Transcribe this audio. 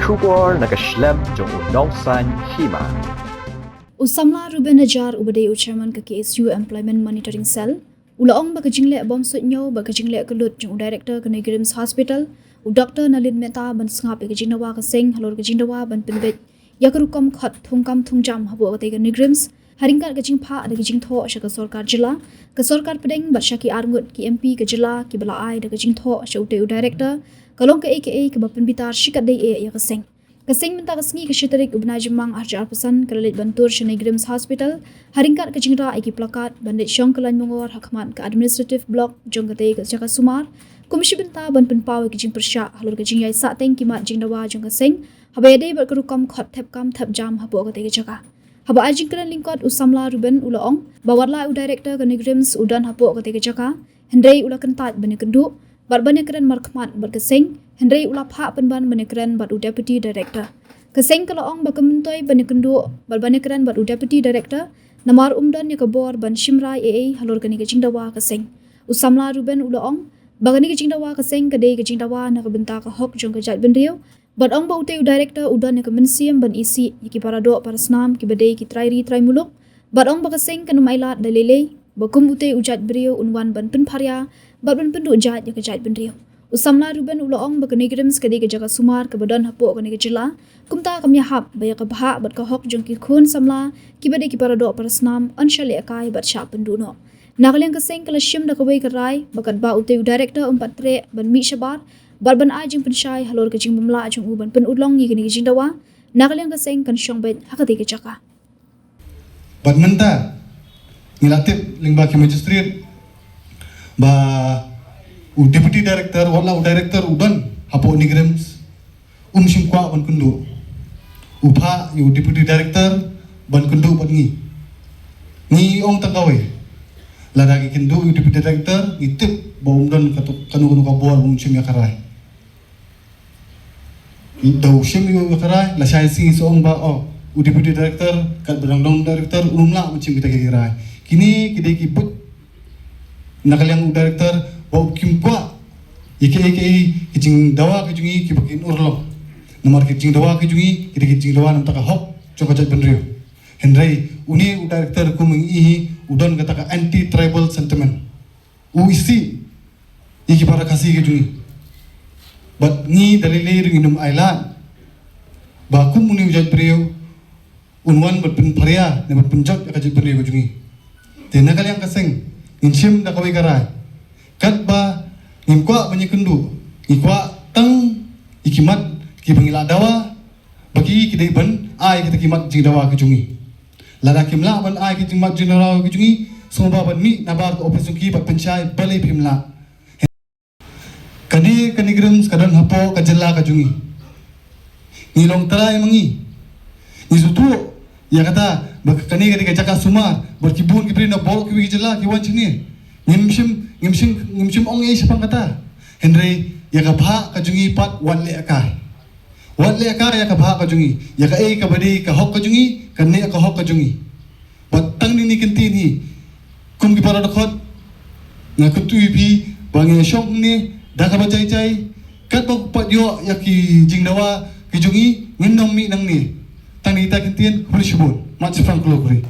Shubor nakaslem jong unongsan Hima. Usamla Ruben Najar ubade chairman ka KSU Employment Monitoring Cell. Ulaong bagajingle bom sutnyo bagajingle kelut jong director ka Neigrihms Hospital. U Dr. Nalin Meta ban sngap ka jingnawa ka seng halor ka jingnawa ban pinbet. Yakarukam khat thungkam thungjam habo ka Neigrihms. Haringkat ka jingpha ada ka jingtho asha ka sarkar jila. Ka sarkar pedeng batsha ki arngut ki MP ka jila ki balaai da ka jingtho asha ute director. Kalong ka AKA ka bapin bitar shikat day ya ka seng. Kasing minta kasngi ke syitarik ubna jemang arja alpasan kalalit bantur sa Neigrihms Hospital haringkat ke jingra iki plakat bandit Jong kelan mongor hakmat ke administrative block Jong kate ke jaka sumar komisi benta ban penpaw ke jing persya halur ke jing yai sa teng kimat jing dawa Jong kasing habade ber kerukam khot thep kam thep jam habo kate ke jaka haba ajing kelan lingkot usamla Ruben ulaong bawarla u director ke Neigrihms udan habo kate ke jaka hendrei ula kentat bane kendu barbane keren markmat berkesing hendrei ula pha penban bane keren bad u deputy director kesing kalaong bakamentoi bane kendu barbane keren bad u deputy director namar umdan ya kabor ban shimrai AA halor kani ke jingdawa kesing usamla Ruben ulaong bagani ke jingdawa kesing kade ke jingdawa na kabenta ka hok jong ke jat benriu bad ong baute u director udan ya kemensiam ban Isih ki Paradoh-Parasnam ki bade ki trai muluk bad ong bakasing kanum Ailad dalele bakum ute ujat beriu unwan ban penparya ban pendu jat ya ke jat benriu usamla Ruben ulaong bak Neigrihms kade ke jaga sumar ke badan hapo kani ke jila kumta kamya hap baya ka bha bat ka hok jong ki khun samla ki bade ki Paradoh-Parasnam anshale akai bat sha pendu no nagalyang ka seng kala shim da ka wei ka rai bakat ba ute director tre ban mi shabar barban a jing penshai halor ke jing bumla jong u ban pen udlong ni kini jing dawa nagalyang ka seng kan shong bet hakate ke jaka badmenta nilatip lingba ki magistrate ba u deputy director wala u director udan hapo Neigrihms simkwa ban kundu upha u deputy director ban kundu ban ni ong tanggawe lada ki kundu u deputy director itip ba umdan kanu ka bor sim ya karai do sim ya karai la sai sing so ong ba u deputy director kat berang director umla macam kita kirai kini kide ki but nakalyang director bau kimpa ike kijing dawa kijungi kibakin urlo nomor kijing dawa kijungi kide kijing dawa nam taka hok cokajat benrio hendrai uni director kumengi udan kata anti tribal sentiment Isih iki para kasih kijungi bat ni dalile ringinum Ailad ba kum uni ujat beriu unwan berpen paria ne berpenjat kajat benrio kijungi tena kalian kaseng insim da kawai karai kat ba ngimkwa banyak kendu ikwa tang ikimat ki bangila dawa bagi kidai ban ai kita kimat jing dawa kejungi lada kimla ban ai ki jimat jing dawa kejungi somba ban mi nabar ko operation ki pat penchai balai pimla kani Neigrihms kadan hapo kajela kejungi ngilong tarai mangi nisutu ya kata kani kadi kajaka sumar berkibun kibrin na bol kiwi jela kiwan sini ngimsim ong ay sapang kata Henry ya kabha kajungi pat wanle akai ya kabha kajungi ya ka ay kabadi ka hok kajungi kanne ka hok kajungi batang ni kintin hi kum ki para dokot nga kutui bi bangi shong ni da ka bajai chai kat bok pat yo ya ki jingdawa kajungi nginnom mi nang ni tang ni ta kintin hulishbun mat sifang klokri